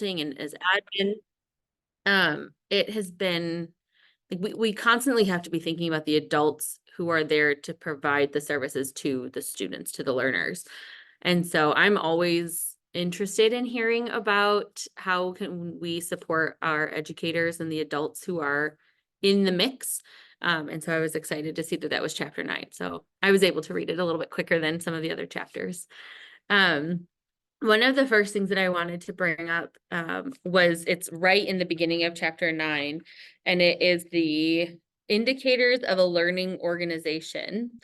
and as admin, it has been like we constantly have to be thinking about the adults who are there to provide the services to the students, to the learners. And so I'm always interested in hearing about how can we support our educators and the adults who are in the mix. And so I was excited to see that that was chapter 9. So I was able to read it a little bit quicker than some of the other chapters. Um, One of the first things that I wanted to bring up was it's right in the beginning of chapter 9, and it is the indicators of a learning organization.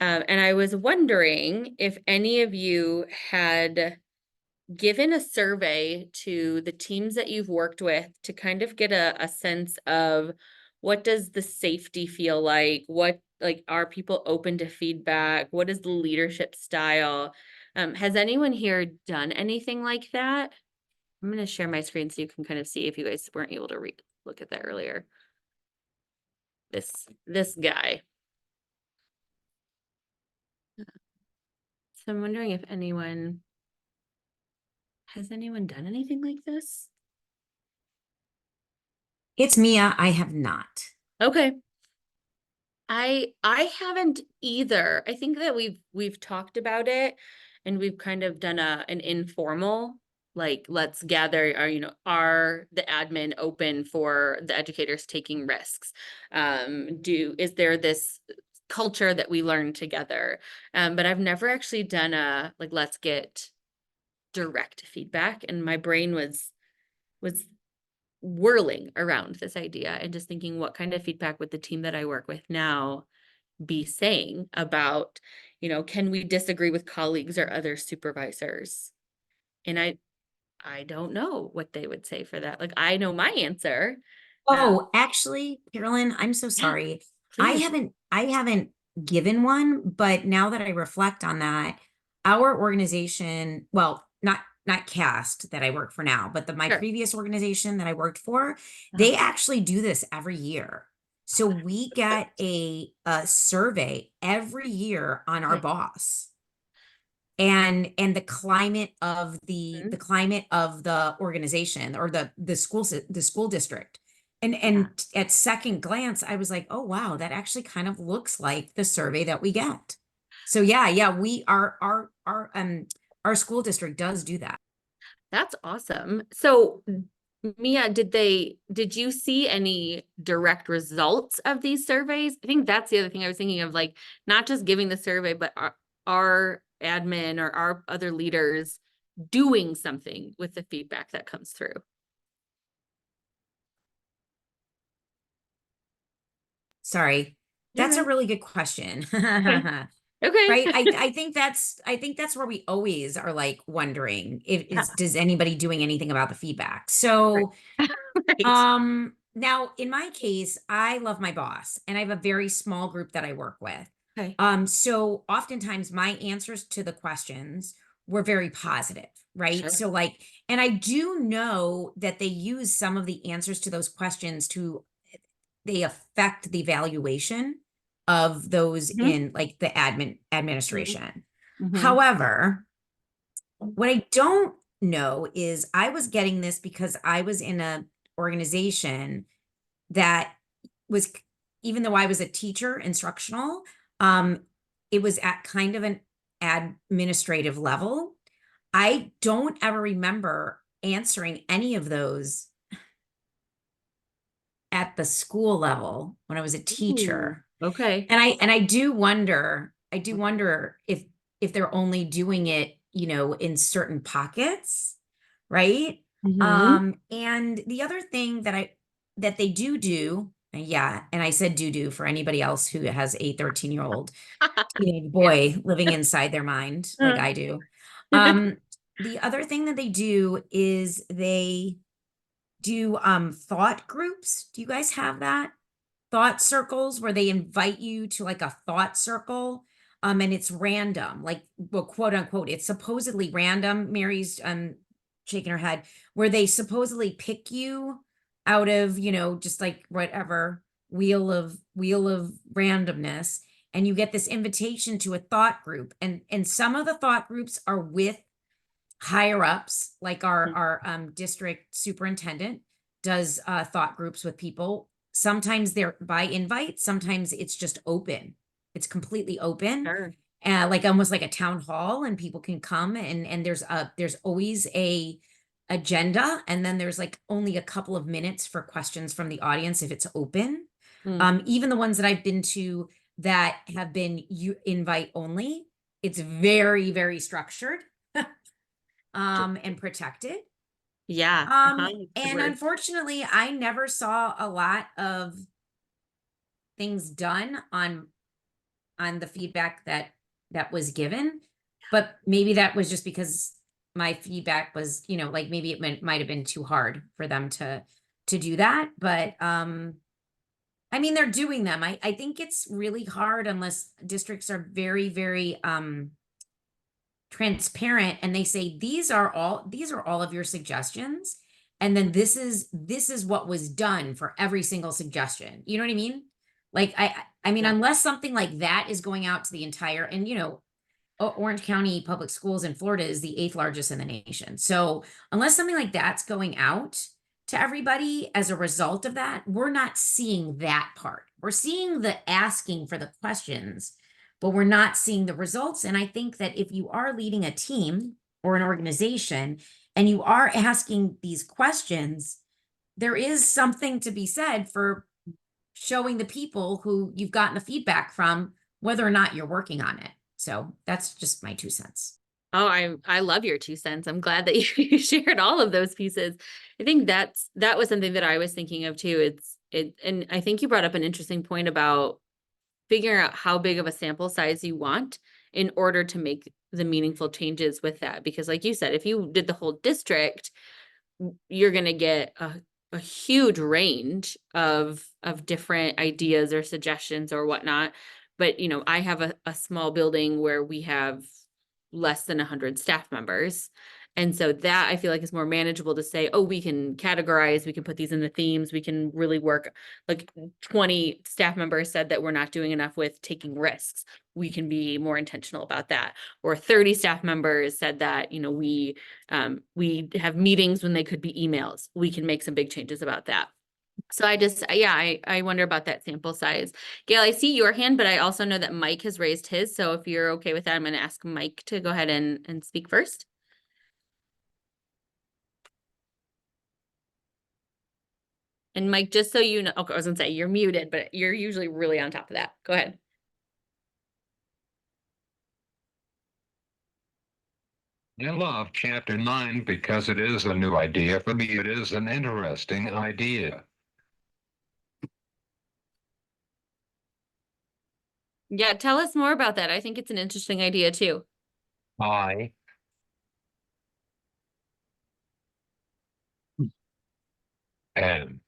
And I was wondering if any of you had given a survey to the teams that you've worked with to kind of get a sense of what does the safety feel like? What, like, are people open to feedback? What is the leadership style? Has anyone here done anything like that? I'm going to share my screen so you can kind of see if you guys weren't able to look at that earlier. This guy. So I'm wondering if has anyone done anything like this? It's Mia. I have not. Okay. I haven't either. I think that we've talked about it and we've kind of done an informal, like, let's gather, are the admin open for the educators taking risks? Is there this culture that we learn together? But I've never actually done like, let's get direct feedback, and my brain was whirling around this idea and just thinking, what kind of feedback would the team that I work with now be saying about, can we disagree with colleagues or other supervisors? And I don't know what they would say for that. Like, I know my answer. Oh, actually, Carolyn, I'm so Yeah, sorry. please. I haven't given one, but now that I reflect on that, our organization, well, not CAST that I work for now, but my Sure. previous organization that I worked for, Uh-huh. they actually do this every year. So we get a survey every year on our Okay. boss and the climate of the Mhm. climate of the organization or the school district. Yeah. And at second glance I was like, oh wow, that actually kind of looks like the survey that we get. So yeah, we are our school district does do that. That's awesome. So, Mia, did you see any direct results of these surveys? I think that's the other thing I was thinking of, like, not just giving the survey, but our admin or our other leaders doing something with the feedback that comes through. Sorry. You're That's a good. really good question. Okay. Right? Okay. I think that's where we always are like wondering if Yeah. is does anybody doing anything about the feedback? Right. So Right. now in my case, I love my boss and I have a very small group that I work with. Okay. So oftentimes my answers to the questions were very positive, right? Sure. So like, and I do know that they use some of the answers to those questions to they affect the evaluation of those Mhm. in like the Mhm. administration. Mhm. However, what I don't know is I was getting this because I was in a organization that was, even though I was a teacher, instructional, um, it was at kind of an administrative level. I don't ever remember answering any of those at the school level when I was a Ooh. teacher. Okay. And I do wonder if they're only doing it, you know, in certain pockets, right? Mhm. And the other thing that they do, and yeah, and I said do for anybody else who has a 13-year-old teenage Yeah. boy living inside their mind like I do. Um, the other thing that they do is they do thought groups. Do you guys have that? Thought circles where they invite you to like a thought circle. And it's random, like, well, quote unquote, it's supposedly random. Mary's shaking her head, where they supposedly pick you out of, you know, just like whatever wheel of randomness, and you get this invitation to a thought group. And some of the thought groups are with higher ups, like Mm. our district superintendent does thought groups with people. Sometimes they're by invite, sometimes it's just open. It's completely open. Sure. Like almost like a town hall, and people can come, and there's always a agenda, and then there's like only a couple of minutes for questions from the audience if it's open. Mm. Even the ones that I've been to that have been you invite only, it's very, very structured and protected. Yeah. Good And word. unfortunately, I never saw a lot of things done on the feedback that was given. But maybe that was just because my feedback was, like maybe might have been too hard for them to do that. But I mean, they're doing them. I think it's really hard unless districts are very, very transparent, and they say these are all of your suggestions, and then this is what was done for every single suggestion. You know what I mean? Like I mean, Yeah. unless something like that is going out to the entire, and Orange County Public Schools in Florida is the 8th largest in the nation. So unless something like that's going out to everybody as a result of that, we're not seeing that part. We're seeing the asking for the questions, but we're not seeing the results. And I think that if you are leading a team or an organization and you are asking these questions, there is something to be said for showing the people who you've gotten the feedback from whether or not you're working on it. So that's just my 2 cents. Oh, I love your 2 cents. I'm glad that you shared all of those pieces. I think that was something that I was thinking of too. And I think you brought up an interesting point about figuring out how big of a sample size you want in order to make the meaningful changes with that. Because like you said, if you did the whole district, you're going to get a huge range of different ideas or suggestions or whatnot. But I have a small building where we have less than 100 staff members. And so that I feel like is more manageable to say, oh, we can categorize, we can put these in the themes, we can really work. Like 20 staff members said that we're not doing enough with taking risks. We can be more intentional about that. Or 30 staff members said that, we have meetings when they could be emails. We can make some big changes about that. So I wonder about that sample size. Gail, I see your hand, but I also know that Mike has raised his. So if you're okay with that, I'm going to ask Mike to go ahead and speak first. And Mike, just so you know, okay, I was going to say you're muted, but you're usually really on top of that. Go ahead. I love chapter 9 because it is a new idea. For me, it is an interesting idea. Yeah, tell us more about that. I think it's an interesting idea too. I am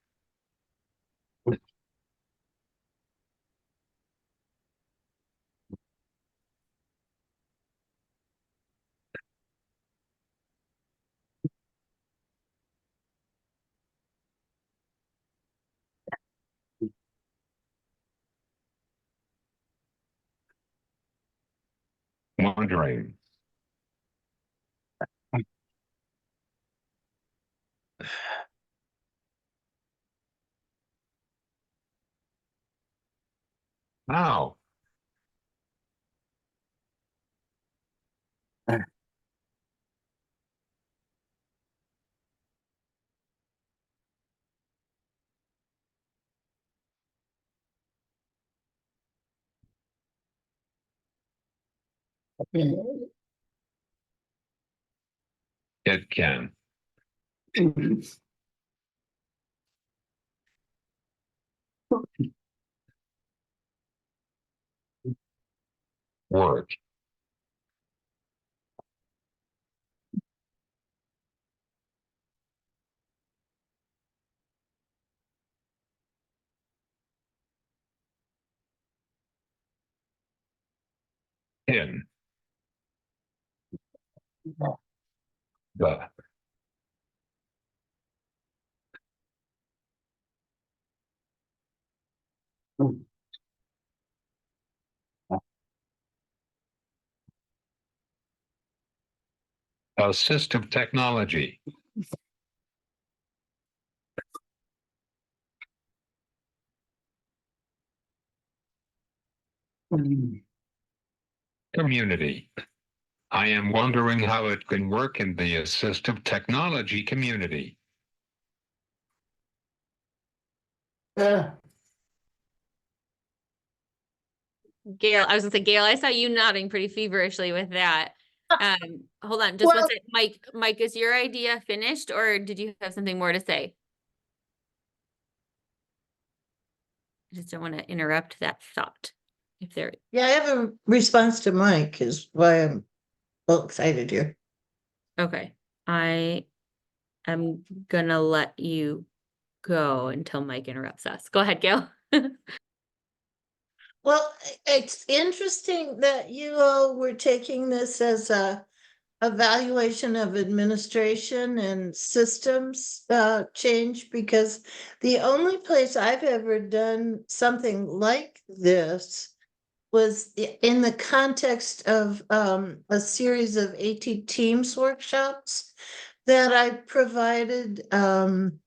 wondering. How? It can work. In the assistive technology. Community. I am wondering how it can work in the assistive technology community. Gail, I was gonna say, Gail, I saw you nodding pretty feverishly with that. Hold on, just one Well- sec. Mike, is your idea finished or did you have something more to say? I just don't want to interrupt that thought. If there, Yeah, I have a response to Mike is why I'm well excited here. okay, I am gonna let you go until Mike interrupts us. Go ahead, Gail. Well, it's interesting that you all were taking this as a evaluation of administration and systems change, because the only place I've ever done something like this was in the context of a series of AT Teams workshops that I provided. And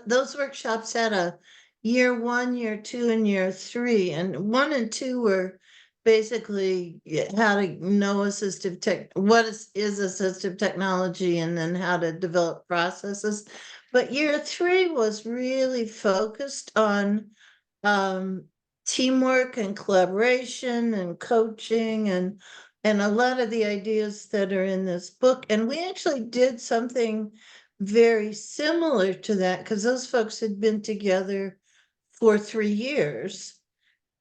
those workshops had a year 1, year 2, and year 3. And 1 and 2 were basically how to know assistive tech, what is assistive technology, and then how to develop processes. But year 3 was really focused on teamwork and collaboration and coaching and a lot of the ideas that are in this book. And we actually did something very similar to that because those folks had been together for 3 years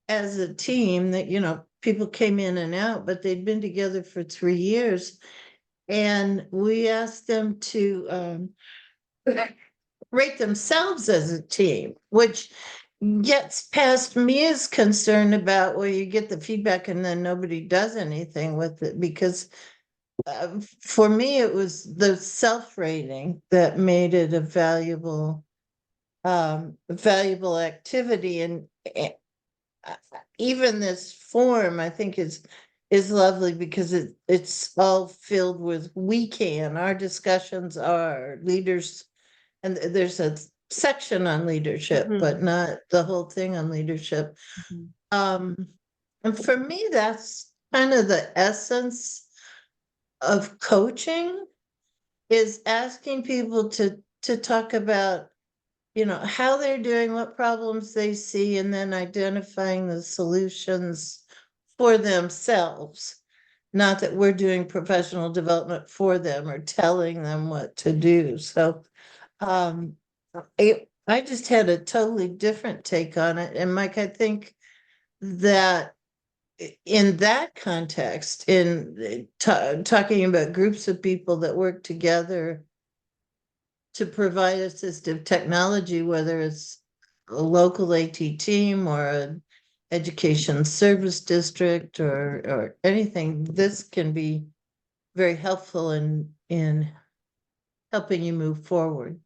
as a team that, you know, people came in and out, but they'd been together for 3 years. And we asked them to rate themselves as a team, which gets past Mia's concern about, well, you get the feedback and then nobody does anything with it, because for me, it was the self-rating that made it a valuable activity. And even this form, I think is lovely because it's all filled with we can, our discussions are leaders, and there's a section on leadership, Mhm. but not the whole thing on leadership. And for me, that's kind of the essence of coaching, is asking people to talk about, you know, how they're doing, what problems they see, and then identifying the solutions for themselves. Not that we're doing professional development for them or telling them what to do. So I just had a totally different take on it. And Mike, I think that in that context, in talking about groups of people that work together to provide assistive technology, whether it's a local AT team or an education service district or anything, this can be very helpful in helping you move forward.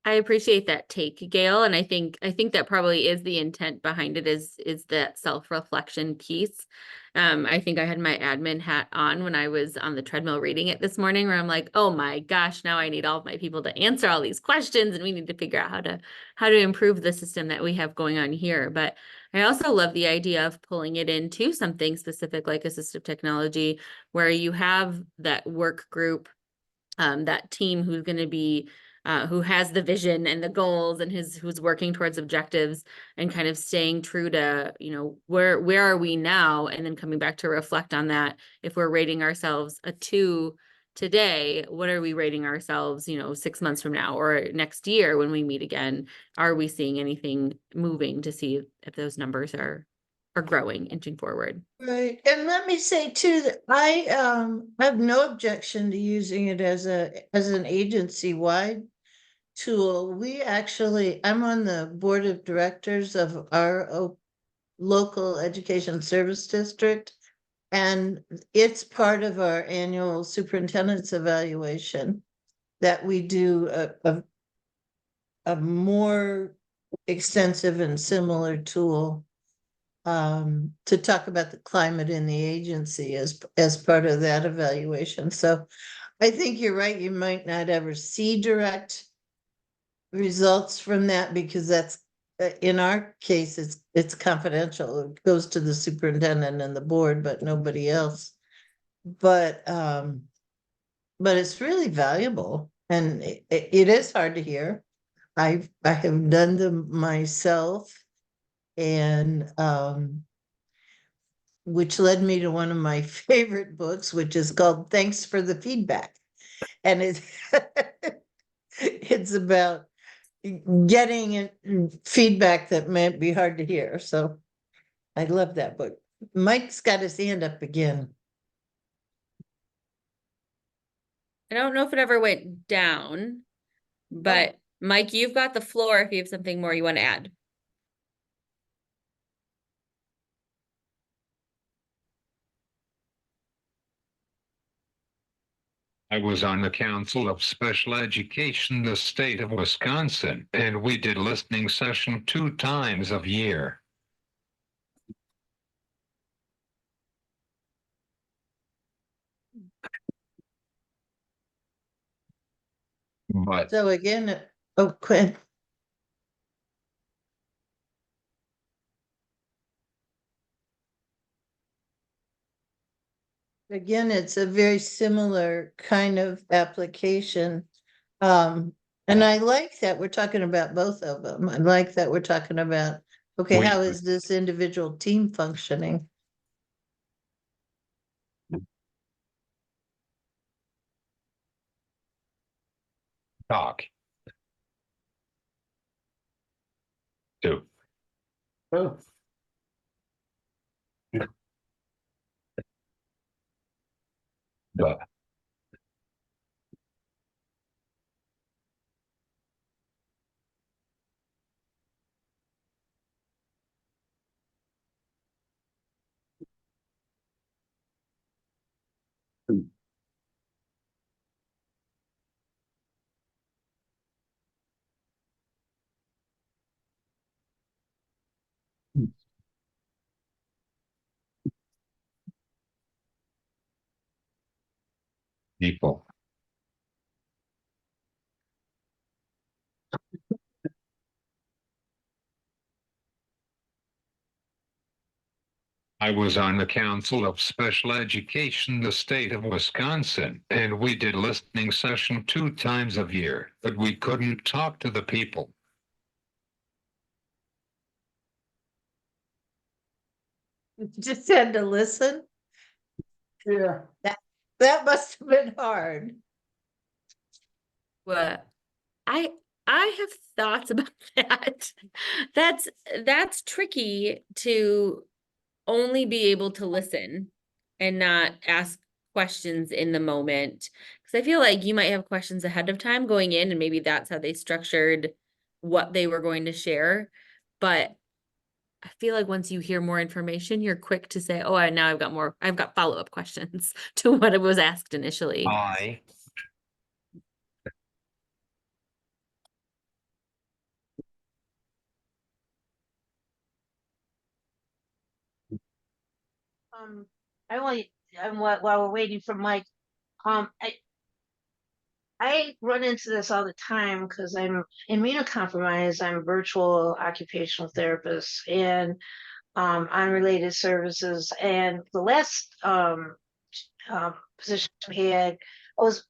I appreciate that take, Gail, and I think that probably is the intent behind it, is that self-reflection piece. I think I had my admin hat on when I was on the treadmill reading it this morning, where I'm like, oh my gosh, now I need all of my people to answer all these questions, and we need to figure out how to improve the system that we have going on here. But I also love the idea of pulling it into something specific like assistive technology, where you have that work group, that team who's going to be who has the vision and the goals and who's working towards objectives, and kind of staying true to, you know, where are we now, and then coming back to reflect on that. If we're rating ourselves a 2 today, what are we rating ourselves, you know, 6 months from now or next year when we meet again? Are we seeing anything moving to see if those numbers are growing, inching forward? Right, and let me say too that I have no objection to using it as an agency-wide tool. We actually, I'm on the board of directors of our local education service district, And it's part of our annual superintendent's evaluation that we do a more extensive and similar tool to talk about the climate in the agency as part of that evaluation. So I think you're right. You might not ever see direct results from that because that's in our case, it's confidential. It goes to the superintendent and the board, but nobody else. But it's really valuable, and it is hard to hear. I have done them myself, and which led me to one of my favorite books, which is called Thanks for the Feedback. And it's about getting feedback that might be hard to hear. So I love that book. Mike's got his hand up again. I don't know if it ever went down, but Mike, you've got the floor if you have something more you want to add. I was on the Council of Special Education, the state of Wisconsin, and we did listening session 2 times a year. But So again, oh, Quinn. Again, it's a very similar kind of application. And I like that we're talking about both of them. I like that we're talking about, okay, Wait. how is this individual team functioning? talk. 2. Oh, But people. I was on the Council of Special Education, the state of Wisconsin, and we did listening session 2 times a year, but we couldn't talk to the people. Just had to listen. yeah. That must have been hard. What? I have thoughts about that. That's tricky to only be able to listen and not ask questions in the moment. Because I feel like you might have questions ahead of time going in, and maybe that's how they structured what they were going to share. But I feel like once you hear more information, you're quick to say, oh, now I've got follow-up questions to what it was asked initially. I While we're waiting for Mike, um, I run into this all the time because I'm immunocompromised. I'm a virtual occupational therapist and on related services. And the last position we had was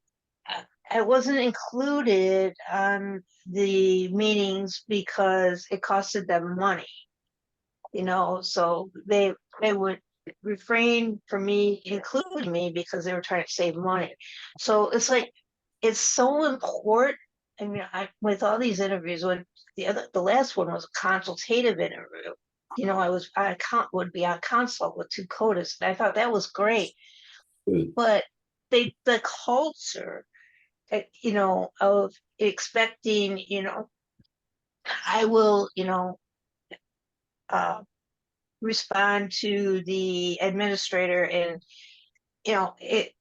I wasn't included on the meetings because it costed them money. So they would refrain from me including me because they were trying to save money. So it's like it's so important. I mean, with all these interviews, when the last one was a consultative interview, would be on consult with 2 CODIS, and I thought that was great. But the culture, of expecting, I will, uh, respond to the administrator, and it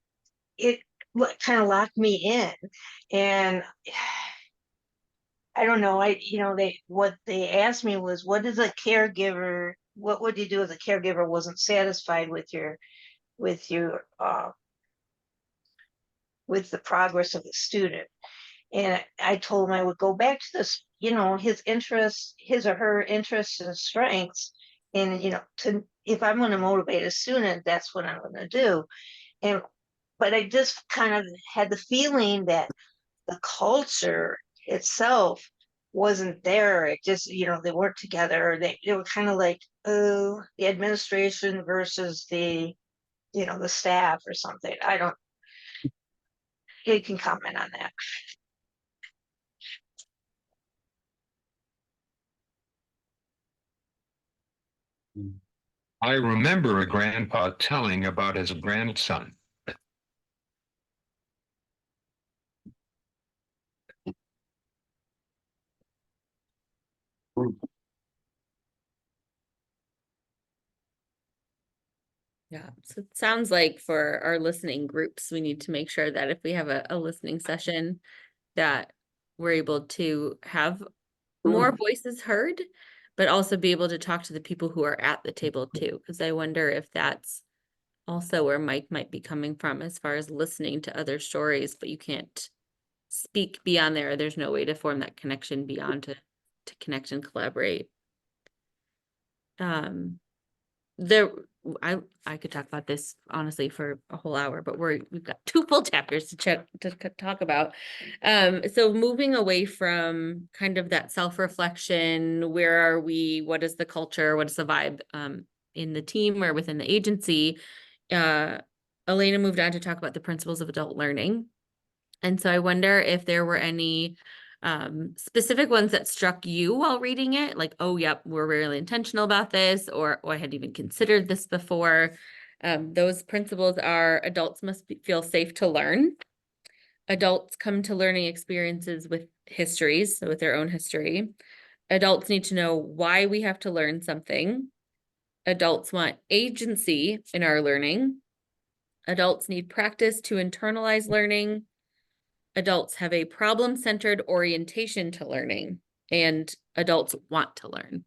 kind of locked me in. And I don't know, what they asked me was, what is a caregiver, what would you do if a caregiver wasn't satisfied with your with the progress of the student? And I told him I would go back to this, his interests, his or her interests and strengths. And, if I'm going to motivate a student, that's what I'm going to do. And, but I just kind of had the feeling that the culture itself wasn't there. It just, they weren't together. They were kind of like, oh, the administration versus the staff or something. I don't, you can comment on that. I remember a grandpa telling about his grandson. Yeah, so it sounds like for our listening groups, we need to make sure that if we have a listening session, that we're able to have more voices heard, but also be able to talk to the people who are at the table too, because I wonder if that's also where Mike might be coming from as far as listening to other stories, but you can't speak beyond there. There's no way to form that connection beyond to connect and collaborate. There, I could talk about this honestly for a whole hour, but we've got 2 full chapters to talk about. So moving away from kind of that self-reflection, where are we? What is the culture? What is the vibe in the team or within the agency? Elena moved on to talk about the principles of adult learning. And so I wonder if there were any specific ones that struck you while reading it, like, oh, yep, we're really intentional about this, or oh, I hadn't even considered this before. Those principles are: adults must feel safe to learn. Adults come to learning experiences with histories, so with their own history. Adults need to know why we have to learn something. Adults want agency in our learning. Adults need practice to internalize learning. Adults have a problem-centered orientation to learning, and adults want to learn.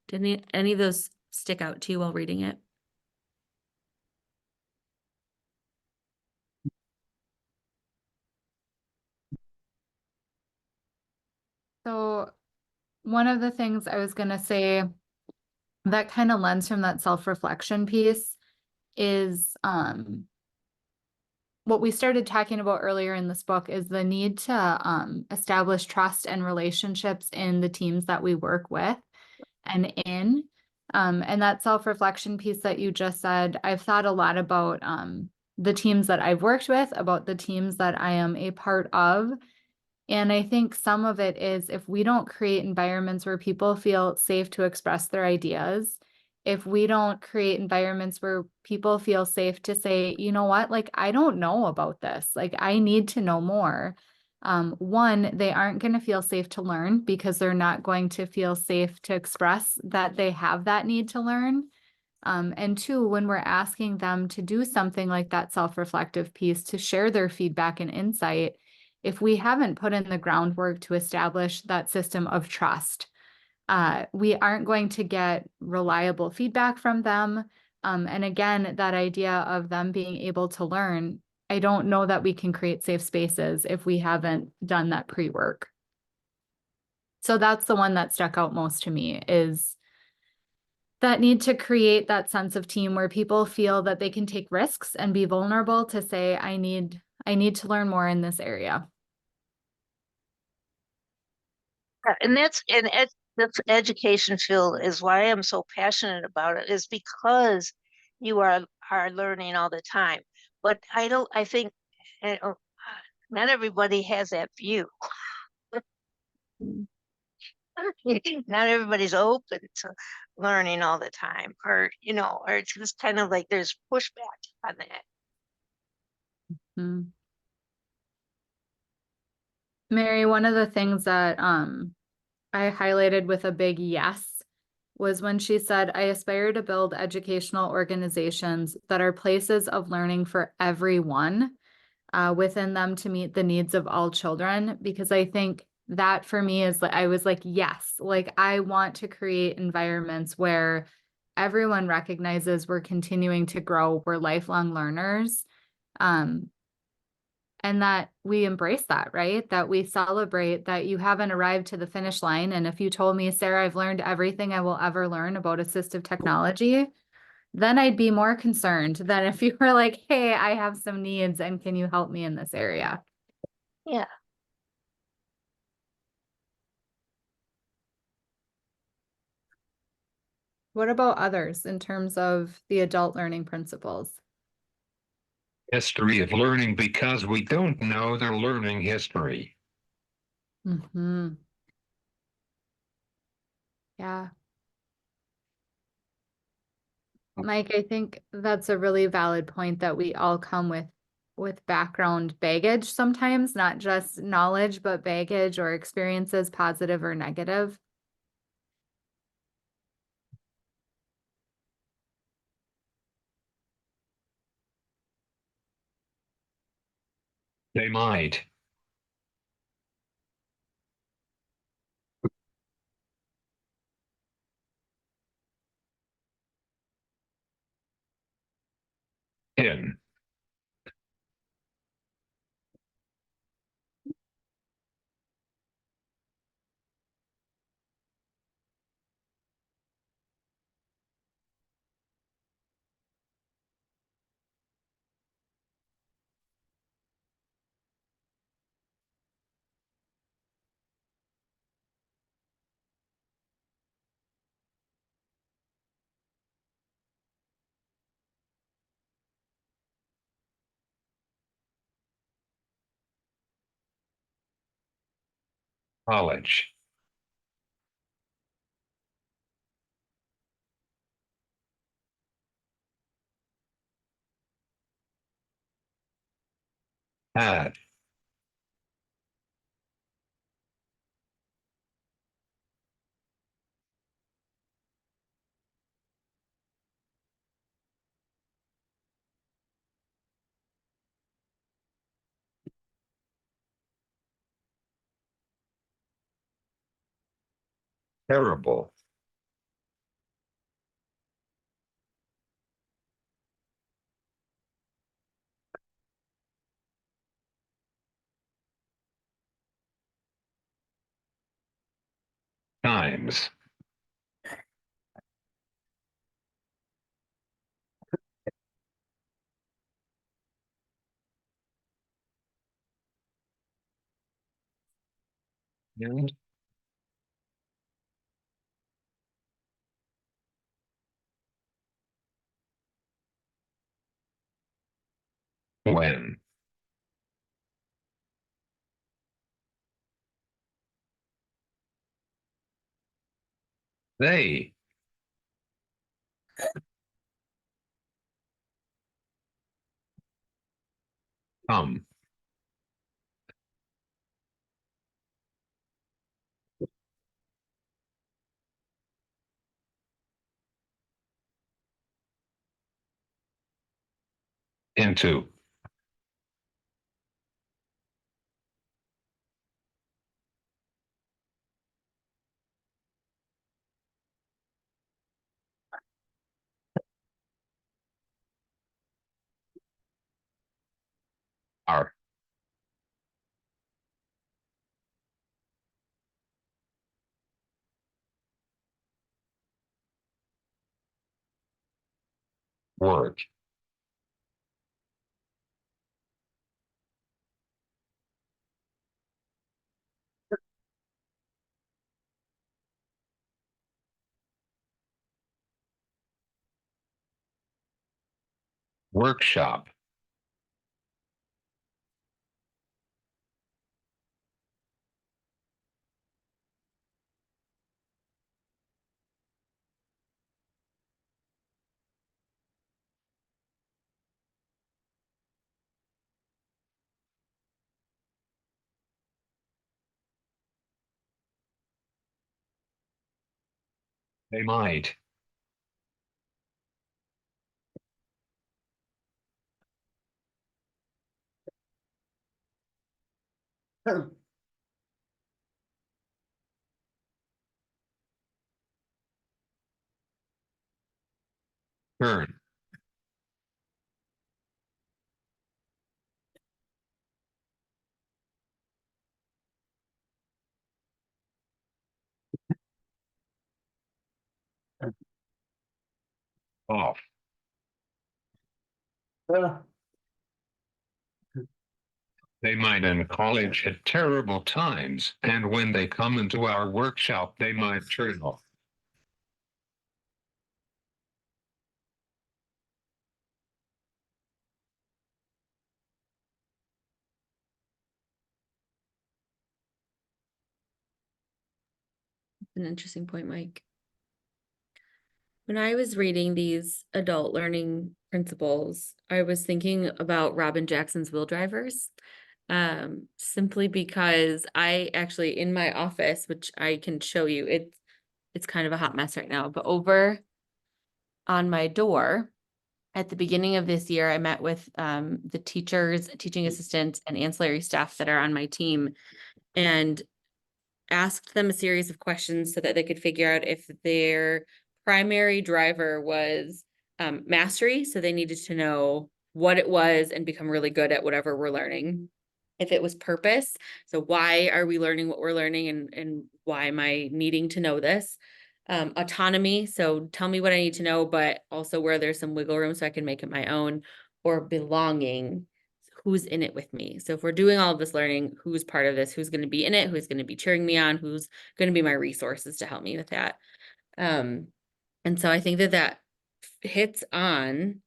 Did any of those stick out to you while reading it? So one of the things I was going to say that kind of lends from that self-reflection piece is what we started talking about earlier in this book is the need to establish trust and relationships in the teams that we work with and in. And that self-reflection piece that you just said, I've thought a lot about the teams that I've worked with, about the teams that I am a part of. And I think some of it is if we don't create environments where people feel safe to express their ideas, if we don't create environments where people feel safe to say, you know what, like, I don't know about this, like, I need to know more. One, they aren't going to feel safe to learn because they're not going to feel safe to express that they have that need to learn. And 2, when we're asking them to do something like that self-reflective piece, to share their feedback and insight, if we haven't put in the groundwork to establish that system of trust, we aren't going to get reliable feedback from them. And again, that idea of them being able to learn, I don't know that we can create safe spaces if we haven't done that pre-work. So that's the one that stuck out most to me, is that need to create that sense of team where people feel that they can take risks and be vulnerable to say, I need to learn more in this area. And this education field is why I'm so passionate about it, is because you are learning all the time. But I think not everybody has that view. Not everybody's open to learning all the time, or it's just kind of like there's pushback on that. Mary, one of the things that I highlighted with a big yes was when she said, I aspire to build educational organizations that are places of learning for everyone, within them to meet the needs of all children. Because I think that for me is like, I was like, yes, like I want to create environments where everyone recognizes we're continuing to grow, we're lifelong learners. And that we embrace that, right? That we celebrate that you haven't arrived to the finish line. And if you told me, Sarah, I've learned everything I will ever learn about assistive technology, then I'd be more concerned than if you were like, hey, I have some needs and can you help me in this area? Yeah. What about others in terms of the adult learning principles? History of learning because we don't know their learning history. Mm-hmm. Yeah. Mike, I think that's a really valid point that we all come with background baggage sometimes, not just knowledge, but baggage or experiences, positive or negative. They might. In. College. Had. Terrible. Times. And when. They. Come. Into. Are. Work. Workshop. They might. Turn. Off. They might in college at terrible times, and when they come into our workshop, they might turn off. An interesting point, Mike. When I was reading these adult learning principles, I was thinking about Robin Jackson's Wheel Drivers. Simply because I actually in my office, which I can show you, it's kind of a hot mess right now, but over on my door at the beginning of this year, I met with the teachers, teaching assistants, and ancillary staff that are on my team and asked them a series of questions so that they could figure out if their primary driver was mastery. So they needed to know what it was and become really good at whatever we're learning. If it was purpose, so why are we learning what we're learning and why am I needing to know this? Autonomy, so tell me what I need to know, but also where there's some wiggle room so I can make it my own. Or belonging, who's in it with me. So if we're doing all of this learning, who's part of this, who's going to be in it, who's going to be cheering me on, who's going to be my resources to help me with that. And so I think that hits on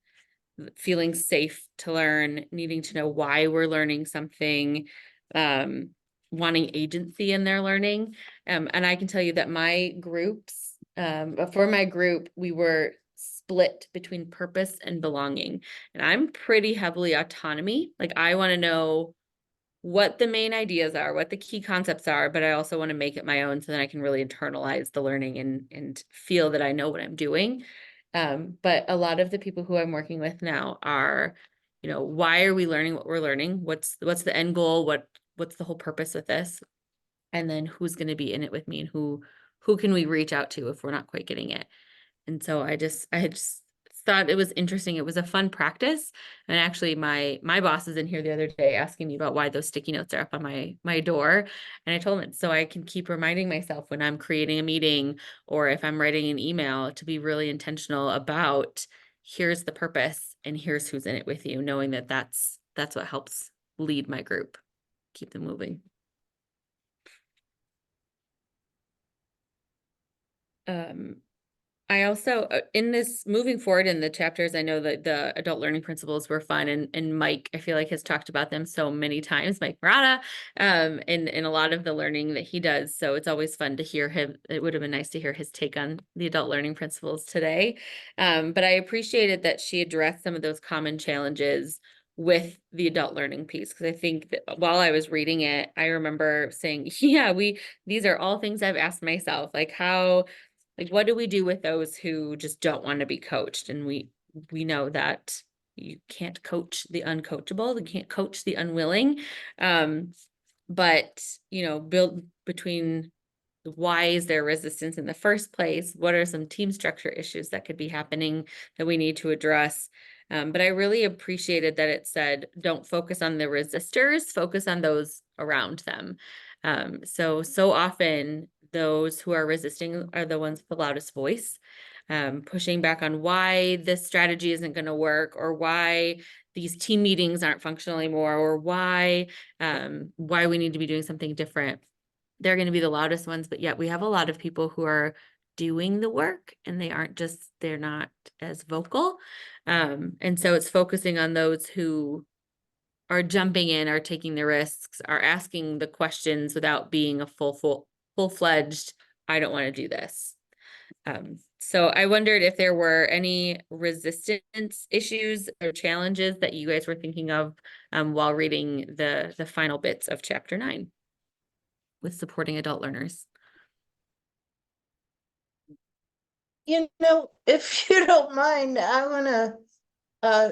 feeling safe to learn, needing to know why we're learning something, wanting agency in their learning. And I can tell you that my groups, for my group, we were split between purpose and belonging. And I'm pretty heavily autonomy. Like I want to know what the main ideas are, what the key concepts are, but I also want to make it my own so that I can really internalize the learning and feel that I know what I'm doing. But a lot of the people who I'm working with now are, why are we learning what we're learning? What's the end goal? What's the whole purpose with this? And then who's going to be in it with me and who can we reach out to if we're not quite getting it? And so I just thought it was interesting. It was a fun practice. And actually my boss is in here the other day asking me about why those sticky notes are up on my door. And I told him so I can keep reminding myself when I'm creating a meeting or if I'm writing an email to be really intentional about here's the purpose and here's who's in it with you, knowing that that's what helps lead my group, keep them moving. I also, in this moving forward in the chapters, I know that the adult learning principles were fun and Mike, I feel like has talked about them so many times, Mike Murata, in a lot of the learning that he does. So it's always fun to hear him. It would have been nice to hear his take on the adult learning principles today. But I appreciated that she addressed some of those common challenges with the adult learning piece. Cause I think that while I was reading it, I remember saying, yeah, these are all things I've asked myself, like, what do we do with those who just don't want to be coached? And we know that you can't coach the uncoachable, you can't coach the unwilling. But, build between why is there resistance in the first place? What are some team structure issues that could be happening that we need to address? But I really appreciated that it said, don't focus on the resistors, focus on those around them. So often those who are resisting are the ones with the loudest voice, pushing back on why this strategy isn't going to work or why these team meetings aren't functional anymore or why we need to be doing something different. They're going to be the loudest ones, but yet we have a lot of people who are doing the work and they're not as vocal. And so it's focusing on those who are jumping in, are taking the risks, are asking the questions without being a full-fledged, I don't want to do this. So I wondered if there were any resistance issues or challenges that you guys were thinking of while reading the final bits of chapter 9 with supporting adult learners. you know, if you don't mind, I wanna uh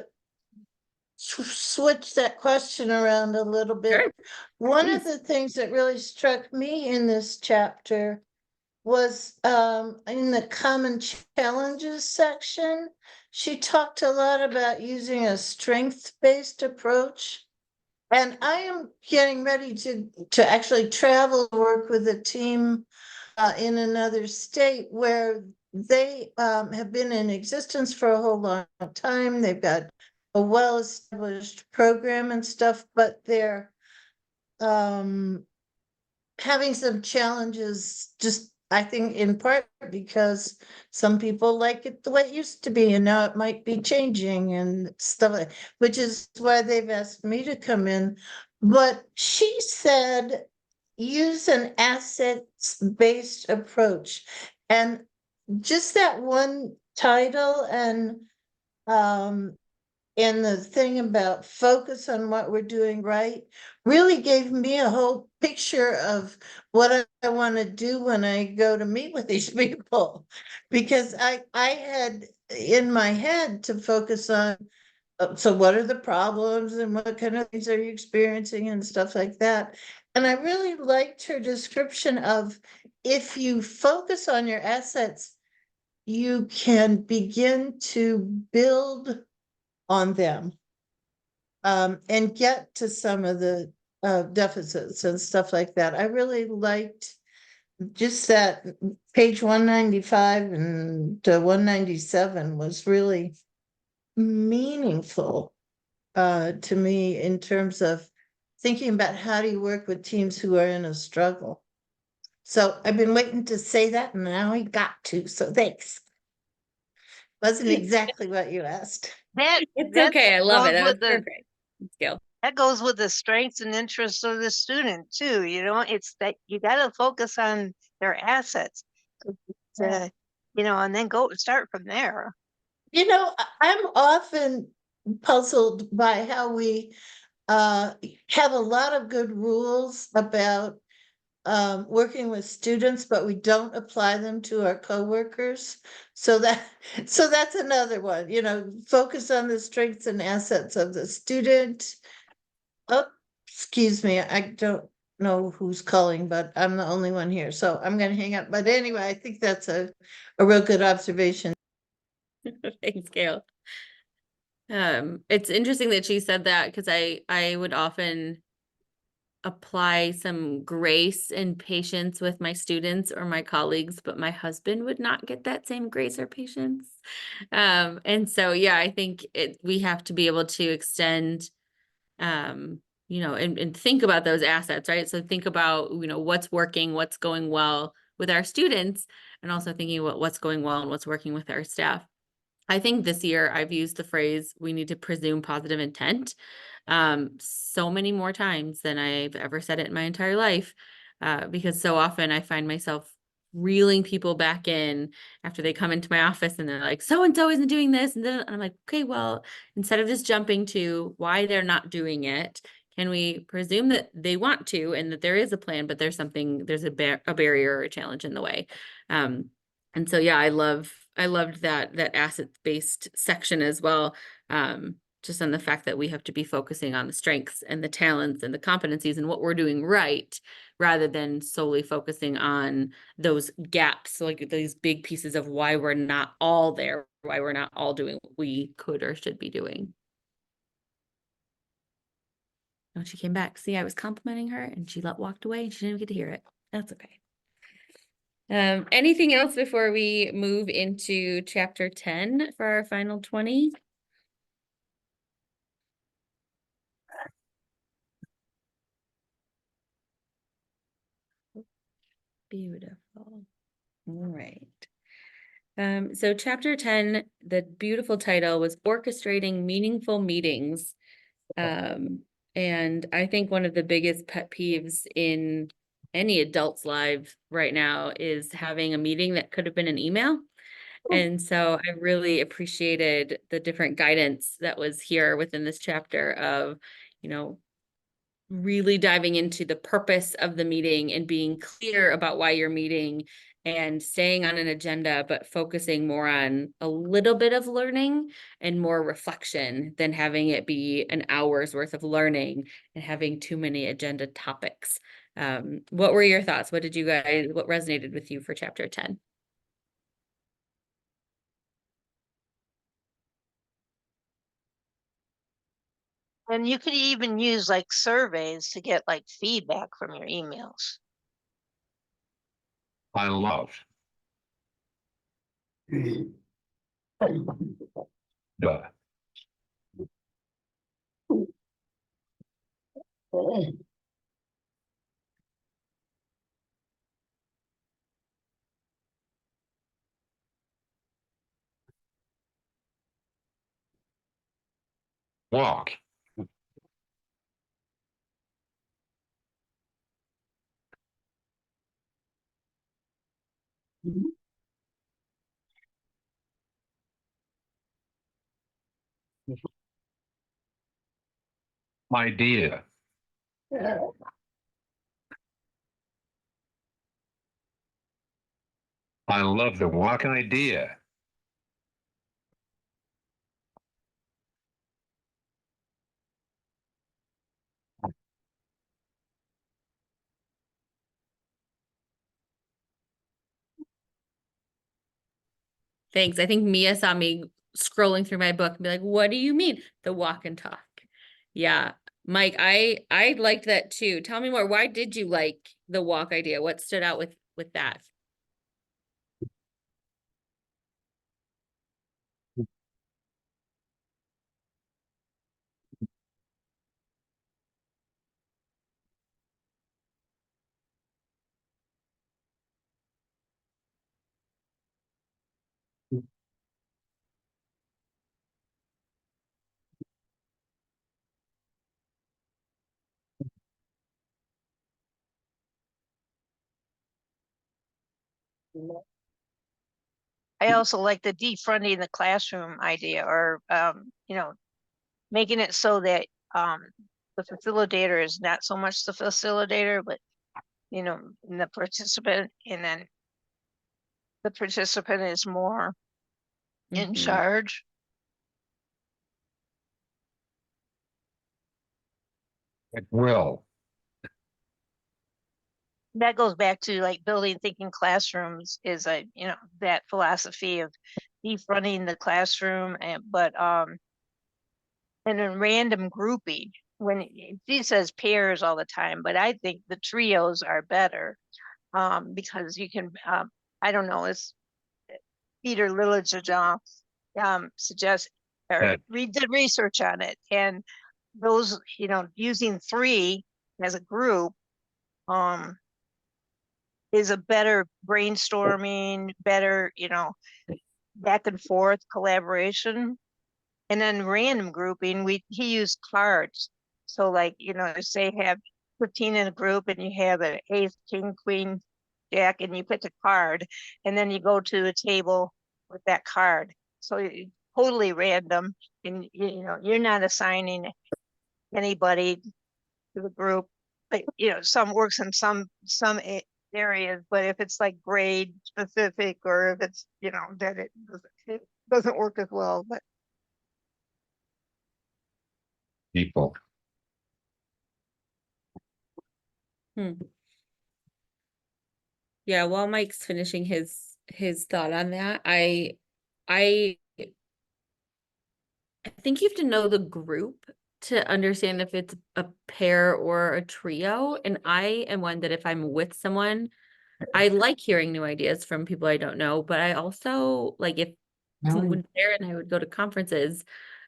switch that question around a little bit. Sure. One of please. the things that really struck me in this chapter was in the common challenges section. She talked a lot about using a strength-based approach. And I am getting ready to actually travel, work with a team in another state where they have been in existence for a whole long time. They've got a well-established program and stuff, but they're having some challenges, just I think in part because some people like it the way it used to be, and now it might be changing and stuff, which is why they've asked me to come in. But she said, use an assets-based approach. And just that one title and the thing about focus on what we're doing right really gave me a whole picture of what I want to do when I go to meet with these people. Because I had in my head to focus on, so what are the problems and what kind of things are you experiencing and stuff like that. And I really liked her description of, if you focus on your assets, you can begin to build on them and get to some of the deficits and stuff like that. I really liked just that page 195 and 197 was really meaningful to me in terms of thinking about how do you work with teams who are in a struggle. So I've been waiting to say that, and now I got to, so thanks. Wasn't exactly what you asked. It's That okay. I love it. goes That was with the- perfect. Skill. That goes with the strengths and interests of the student too, you know, it's that you gotta focus on their assets. To, and then start from there. You know, I'm often puzzled by how we have a lot of good rules about working with students, but we don't apply them to our coworkers. So that's another one, focus on the strengths and assets of the student. Oh, excuse me, I don't know who's calling, but I'm the only one here, so I'm gonna hang up. But anyway, I think that's a real good observation. Thanks, Gail. It's interesting that she said that, because I would often apply some grace and patience with my students or my colleagues, but my husband would not get that same grace or patience. And so, yeah, I think we have to be able to extend, and think about those assets, right? So think about, what's working, what's going well with our students, and also thinking about what's going well and what's working with our staff. I think this year I've used the phrase, we need to presume positive intent, so many more times than I've ever said it in my entire life, because so often I find myself reeling people back in after they come into my office and they're like, so-and-so isn't doing this. And then I'm like, okay, well, instead of just jumping to why they're not doing it, can we presume that they want to, and that there is a plan, but there's a barrier or a challenge in the way. And so, yeah, I loved that asset-based section as well. Just on the fact that we have to be focusing on the strengths and the talents and the competencies and what we're doing right, rather than solely focusing on those gaps, like these big pieces of why we're not all there, why we're not all doing what we could or should be doing. When she came back, see, I was complimenting her and she walked away and she didn't get to hear it. That's okay. Anything else before we move into chapter 10 for our final 20? Beautiful. All right. So chapter 10, the beautiful title was Orchestrating Meaningful Meetings. And I think one of the biggest pet peeves in any adult's life right now is having a meeting that could have been an email. And so I really appreciated the different guidance that was here within this chapter of, really diving into the purpose of the meeting and being clear about why you're meeting, and staying on an agenda, but focusing more on a little bit of learning and more reflection than having it be an hour's worth of learning and having too many agenda topics. What were your thoughts? What resonated with you for chapter 10? And you could even use like surveys to get like feedback from your emails. I love the walk. Idea. I love the walk idea. Thanks. I think Mia saw me scrolling through my book and be like, what do you mean? The walk and talk. Yeah. Mike, I liked that too. Tell me more. Why did you like the walk idea? What stood out with that? I also like the defunding the classroom idea, or making it so that the facilitator is not so much the facilitator, but the participant, and then the participant is more in Mhm. charge. It will. That goes back to like building thinking classrooms, is that philosophy of defunding the classroom, and then random grouping. When she says pairs all the time, but I think the trios are better, because you can, I don't know, it's Peter Lillejeux suggests or did research on it, and those, using 3 as a group is a better brainstorming, better, back and forth collaboration. And then random grouping, he used cards. So like, say have 15 in a group and you have an ace, king, queen, jack, and you pick a card, and then you go to a table with that card. So totally random, and you're not assigning anybody to the group, but some works in some areas, but if it's like grade specific, or if it's that it doesn't work as well. But People. Yeah, while Mike's finishing his thought on that, I think you have to know the group to understand if it's a pair or a trio. And I am one that if I'm with someone, I like hearing new ideas from people I don't know, but I also like if when Sarah and I would go to conferences,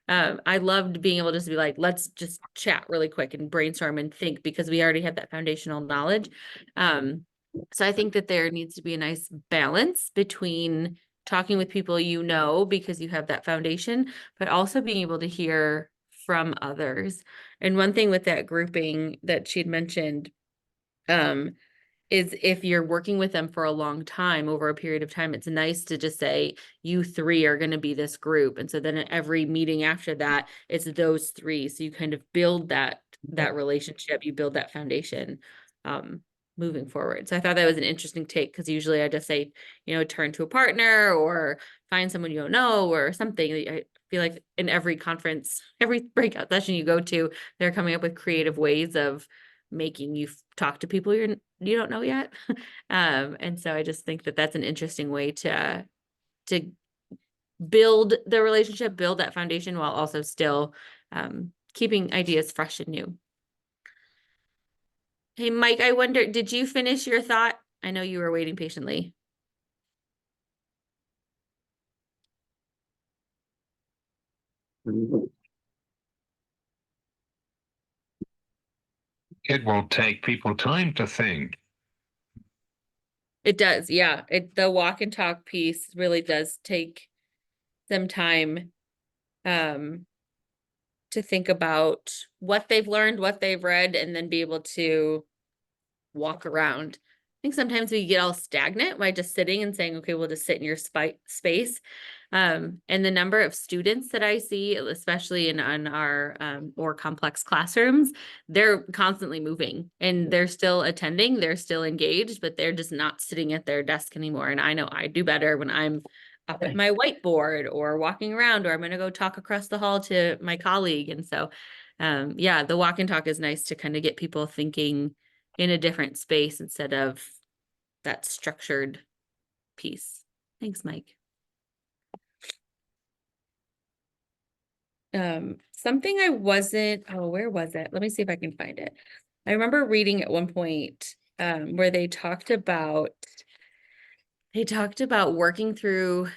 I loved being able to just be like, let's just chat really quick and brainstorm and think, because we already have that foundational knowledge. So I think that there needs to be a nice balance between talking with people because you have that foundation, but also being able to hear from others. And one thing with that grouping that she'd mentioned, is if you're working with them for a long time, over a period of time, it's nice to just say, you 3 are going to be this group. And so then at every meeting after that, it's those 3. So you kind of build that relationship, you build that foundation. moving forward. So I thought that was an interesting take, because usually I just say, turn to a partner or find someone you don't know or something. I feel like in every conference, every breakout session you go to, they're coming up with creative ways of making you talk to people you don't know yet. And so I just think that that's an interesting way to build the relationship, build that foundation, while also still keeping ideas fresh and new. Hey, Mike, I wonder, did you finish your thought? I know you were waiting patiently. It will take people time to think. It does, yeah. The walk and talk piece really does take some time to think about what they've learned, what they've read, and then be able to walk around. I think sometimes we get all stagnant by just sitting and saying, okay, we'll just sit in your space. And the number of students that I see, especially in our more complex classrooms, they're constantly moving and they're still attending, they're still engaged, but they're just not sitting at their desk anymore. And I know I do better when I'm up at my whiteboard or walking around, or I'm going to go talk across the hall to my colleague. And so, yeah, the walk and talk is nice to kind of get people thinking in a different space instead of that structured piece. Thanks, Mike. Something I wasn't, where was it? Let me see if I can find it. I remember reading at one point where they talked about working through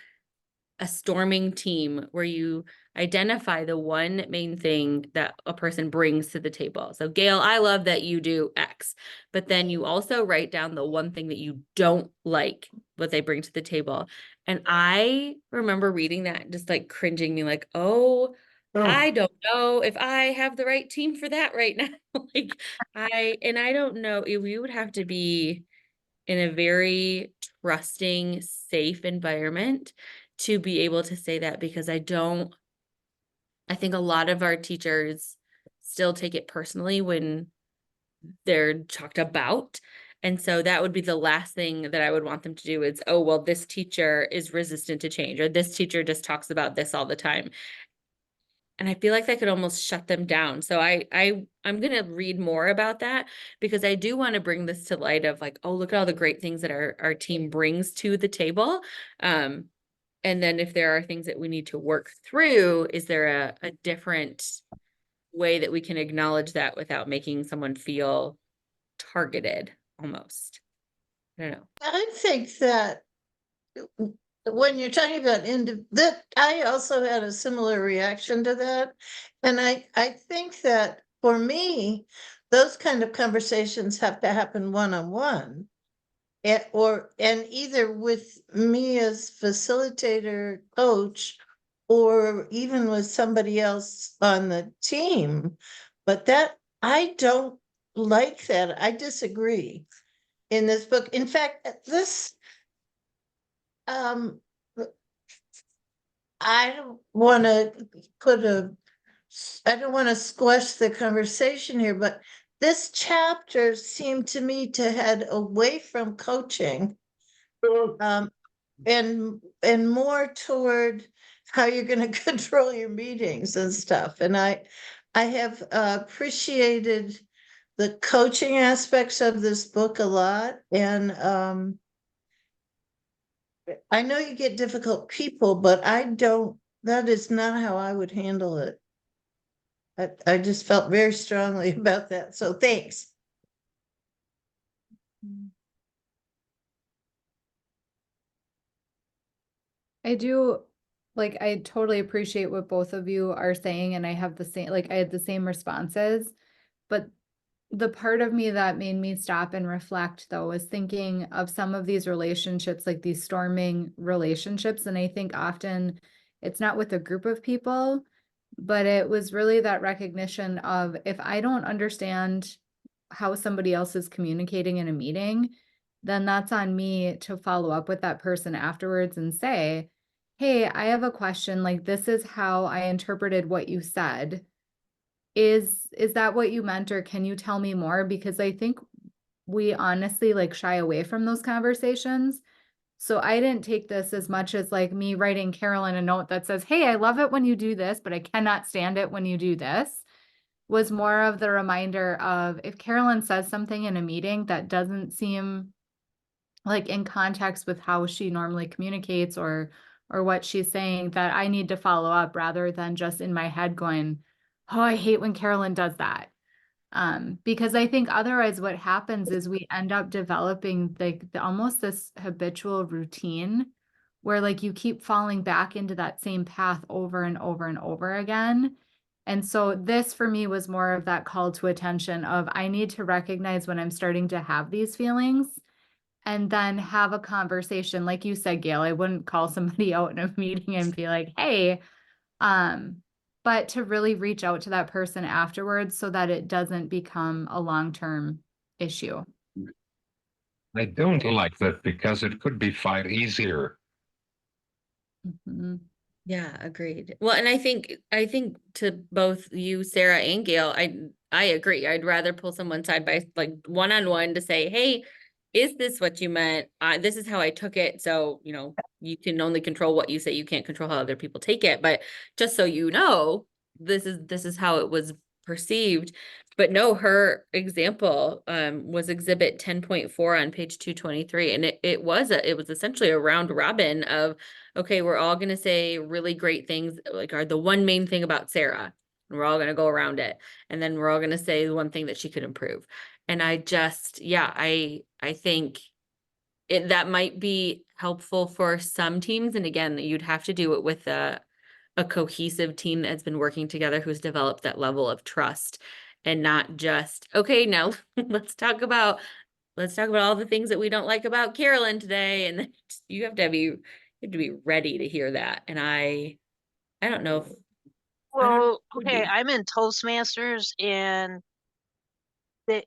a storming team where you identify the one main thing that a person brings to the table. So Gail, I love that you do X, but then you also write down the one thing that you don't like what they bring to the table. And I remember reading that and just like cringing, me like, oh, I don't know if I have the right team for that right now. I don't know, we would have to be in a very trusting, safe environment to be able to say that, because I think a lot of our teachers still take it personally when they're talked about. And so that would be the last thing that I would want them to do is, oh, well, this teacher is resistant to change, or this teacher just talks about this all the time. And I feel like that could almost shut them down. So I'm going to read more about that, because I do want to bring this to light of like, oh, look at all the great things that our team brings to the table. And then if there are things that we need to work through, is there a different way that we can acknowledge that without making someone feel targeted almost? I don't know. I think that when you're talking about that, I also had a similar reaction to that. And I think that for me, those kind of conversations have to happen one-on-one. And either with me as facilitator, coach, or even with somebody else on the team. But that, I don't like that. I disagree in this book. In fact, this, I don't want to I don't want to squash the conversation here, but this chapter seemed to me to head away from coaching, and more toward how you're going to control your meetings and stuff. And I have appreciated the coaching aspects of this book a lot. And I know you get difficult people, but that is not how I would handle it. I just felt very strongly about that. So thanks. I do, like, I totally appreciate what both of you are saying, and I have the same, like, I had the same responses, but the part of me that made me stop and reflect, though, was thinking of some of these relationships, like these storming relationships, and I think often it's not with a group of people, but it was really that recognition of, if I don't understand how somebody else is communicating in a meeting, then that's on me to follow up with that person afterwards and say, hey, I have a question, like, this is how I interpreted what you said. Is that what you meant, or can you tell me more? Because I think we honestly like shy away from those conversations. So I didn't take this as much as like me writing Carolyn a note that says, hey, I love it when you do this, but I cannot stand it when you do this. Was more of the reminder of if Carolyn says something in a meeting that doesn't seem like in context with how she normally communicates or what she's saying, that I need to follow up rather than just in my head going, oh, I hate when Carolyn does that. Because I think otherwise what happens is we end up developing like almost this habitual routine where like you keep falling back into that same path over and over and over again. And so this for me was more of that call to attention of I need to recognize when I'm starting to have these feelings and then have a conversation. Like you said, Gail, I wouldn't call somebody out in a meeting and be like, hey, but to really reach out to that person afterwards so that it doesn't become a long-term issue. I don't like that because it could be fight easier. Mhm. Yeah, agreed. Well, and I think to both you, Sarah and Gail, I agree. I'd rather pull someone side by like one-on-one to say, hey, is this what you meant? This is how I took it. So, you know, you can only control what you say. You can't control how other people take it. But just so you know, this is how it was perceived. But no, her example was exhibit 10.4 on page 223. And it was essentially a round robin of, okay, we're all going to say really great things, like are the one main thing about Sarah, and we're all going to go around it. And then we're all going to say the one thing that she could improve. And I just, yeah, I think that might be helpful for some teams. And again, you'd have to do it with a cohesive team that's been working together, who's developed that level of trust, and not just, okay, now let's talk about all the things that we don't like about Carolyn today. And then you have to be ready to hear that. And I don't know if Well, would okay, be. I'm in Toastmasters and that,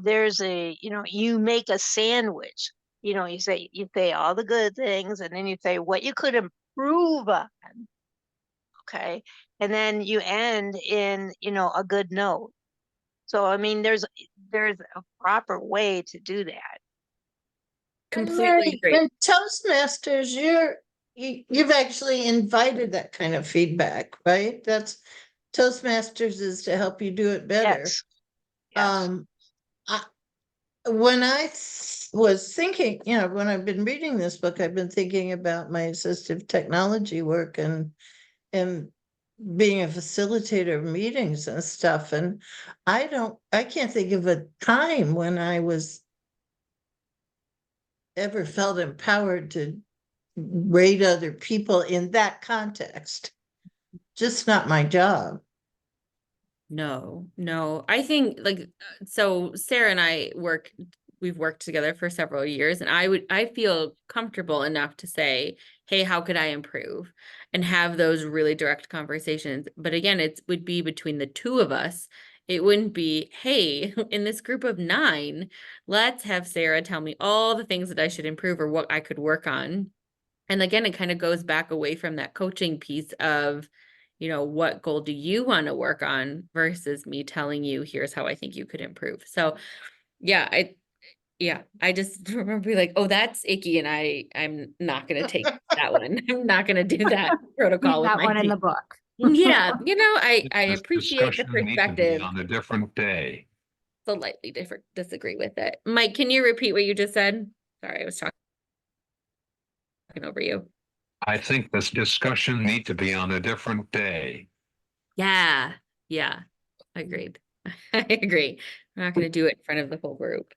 there's you make a sandwich. You say all the good things and then you say what you could improve on. Okay. And then you end in, a good note. So I mean there's a proper way to do that. And Completely Mary, agree. in Toastmasters, you've actually invited that kind of feedback, right? That's Toastmasters is to help you do it better. Yes. Yes. When I was thinking, when I've been reading this book, I've been thinking about my assistive technology work and being a facilitator of meetings and stuff. And I can't think of a time when I was ever felt empowered to rate other people in that context. Just not my job. No. I think like, so Sarah and we've worked together for several years, and I feel comfortable enough to say, hey, how could I improve? And have those really direct conversations. But again, it would be between the two of us. It wouldn't be, hey, in this group of 9, let's have Sarah tell me all the things that I should improve or what I could work on. And again, it kind of goes back away from that coaching piece of, what goal do you want to work on versus me telling you, here's how I think you could improve. So yeah, I just remember being like, oh, that's icky. And I'm not going to take that one. I'm not going to do that protocol with That my one in the team. book. Yeah. I This appreciate the discussion need to be perspective. on a different day. Slightly different, disagree with it. Mike, can you repeat what you just said? Sorry, I was talking over you. I think this discussion need to be on a different day. Yeah. Agreed. I agree. I'm not going to do it in front of the whole group.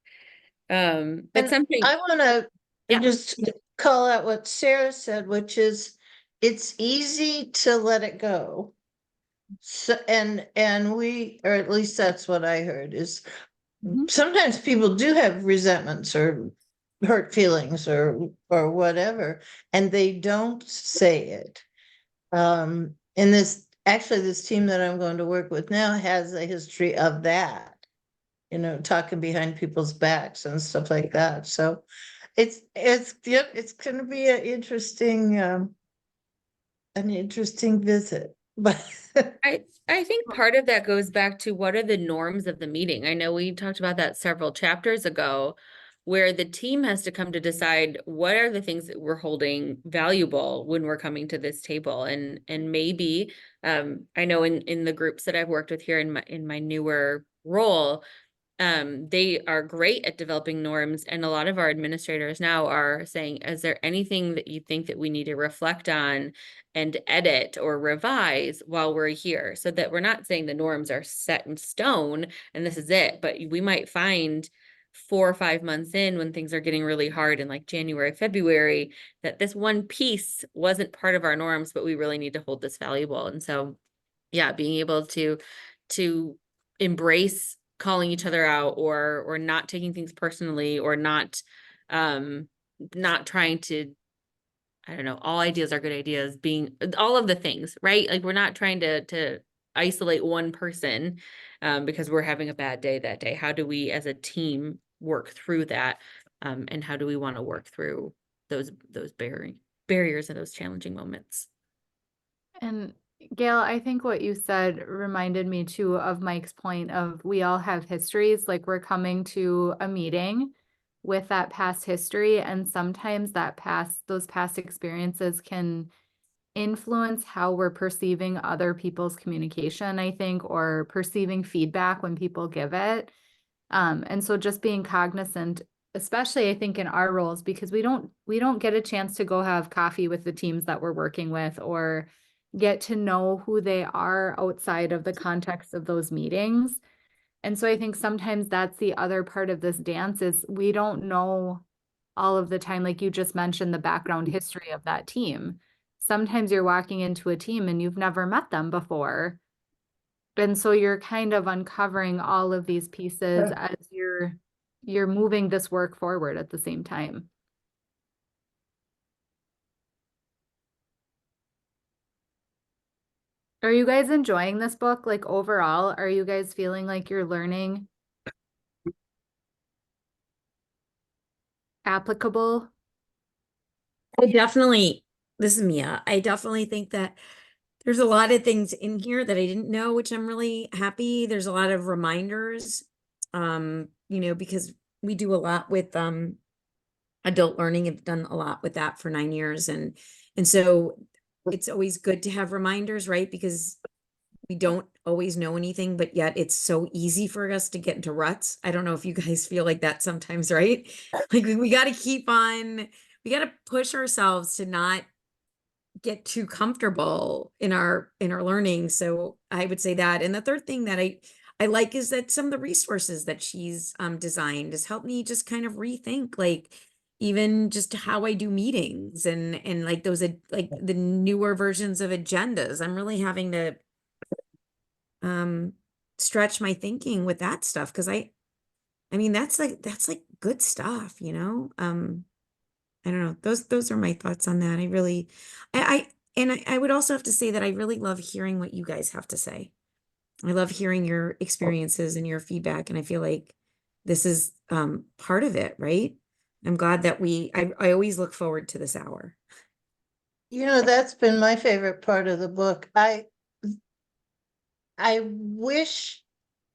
But And something, I want to Yeah. just call out what Sarah said, which is it's easy to let it go. So, and we, or at least that's what I heard, is Mhm. sometimes people do have resentments or hurt feelings or whatever, and they don't say it. And this team that I'm going to work with now has a history of that, talking behind people's backs and stuff like that. So it's going to be an interesting visit. But I think part of that goes back to what are the norms of the meeting? I know we talked about that several chapters ago, where the team has to come to decide what are the things that we're holding valuable when we're coming to this table. And maybe I know in the groups that I've worked with here in my newer role, they are great at developing norms, and a lot of our administrators now are saying, is there anything that you think that we need to reflect on and edit or revise while we're here, so that we're not saying the norms are set in stone and this is it, but we might find 4 or 5 months in, when things are getting really hard in like January, February, that this one piece wasn't part of our norms, but we really need to hold this valuable. And so yeah, being able to embrace calling each other out, or not taking things personally, or not trying to, I don't know, all ideas are good ideas, being all of the things, right? Like we're not trying to isolate one person because we're having a bad day that day. How do we as a team work through that? And how do we want to work through those barriers and those challenging moments? And Gail, I think what you said reminded me too of Mike's point of we all have histories, like we're coming to a meeting with that past history, and sometimes those past experiences can influence how we're perceiving other people's communication, I think, or perceiving feedback when people give it. And so just being cognizant, especially I think in our roles, because we don't get a chance to go have coffee with the teams that we're working with, or get to know who they are outside of the context of those meetings. And so I think sometimes that's the other part of this dance is we don't know all of the time, like you just mentioned, the background history of that team. Sometimes you're walking into a team and you've never met them before. And so you're kind of uncovering all of these pieces as you're moving this work forward at the same time. Are you guys enjoying this book? Like overall, are you guys feeling like you're learning applicable? This is Mia. I definitely think that there's a lot of things in here that I didn't know, which I'm really happy. There's a lot of reminders, because we do a lot with adult learning. I've done a lot with that for 9 years. And so it's always good to have reminders, right? Because we don't always know anything, but yet it's so easy for us to get into ruts. I don't know if you guys feel like that sometimes, right? Like we got to we got to push ourselves to not get too comfortable in our learning. So I would say that. And the third thing that I like is that some of the resources that she's designed has helped me just kind of rethink, like even just how I do meetings and like those like the newer versions of agendas. I'm really having to stretch my thinking with that stuff, because I mean that's like good stuff, I don't know. Those are my thoughts on that. I would also have to say that I really love hearing what you guys have to say. I love hearing your experiences and your feedback, and I feel like this is part of it, right? I'm glad that I always look forward to this hour. That's been my favorite part of the book. I wish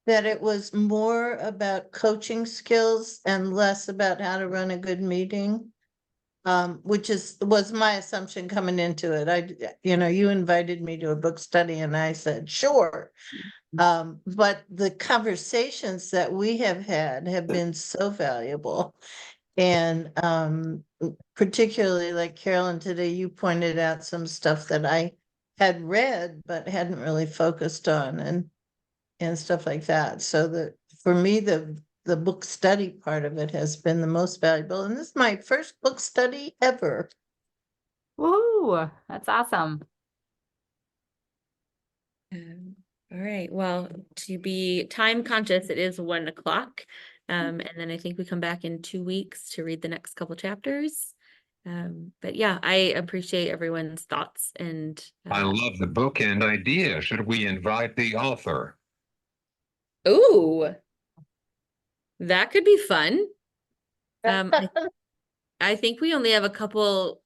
that it was more about coaching skills and less about how to run a good meeting. Which was my assumption coming into it. You invited me to a book study and I said, sure. But the conversations that we have had have been so valuable. And particularly like Carolyn, today you pointed out some stuff that I had read but hadn't really focused on and stuff like that. So that for me, the book study part of it has been the most valuable. And this is my first book study ever. Woo, that's awesome. All right. Well, to be time conscious, it is 1 o'clock. And then I think we come back in 2 weeks to read the next couple chapters. But yeah, I appreciate everyone's thoughts and I love the book and idea. Should we invite the author? ooh, that could be fun. I think we only have a couple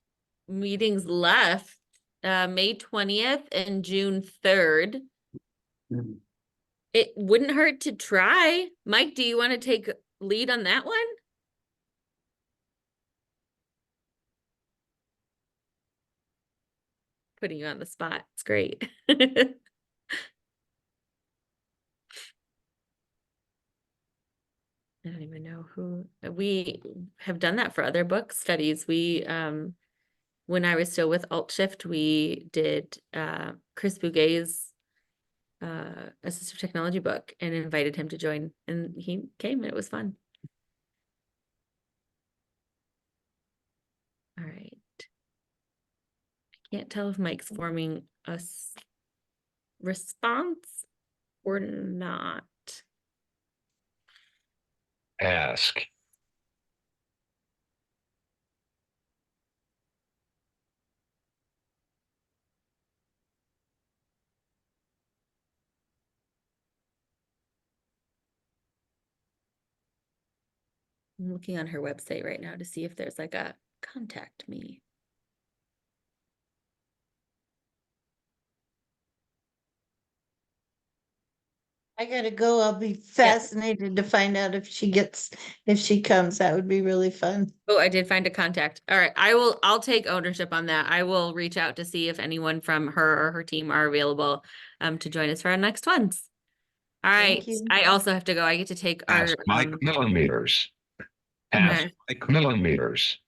meetings left May 20th and June 3rd. Mhm. It wouldn't hurt to try. Mike, do you want to take lead on that one? Putting you on the spot. It's great. I don't even know who we have done that for other book studies. We when I was still with Alt Shift, we did Chris Bouguet's assistive technology book and invited him to join, and he came and it was fun. All right. I can't tell if Mike's forming a response or not. Ask. I'm looking on her website right now to see if there's like a contact me. I gotta go. I'll be fascinated to find out if she comes. That would be really fun. Oh, I did find a contact. All right, I'll take ownership on that. I will reach out to see if anyone from her or her team are available to join us for our next ones. All right, Thank you. I also have to go. I get to take our Ask Mike millimeters. Ask okay. Mike millimeters.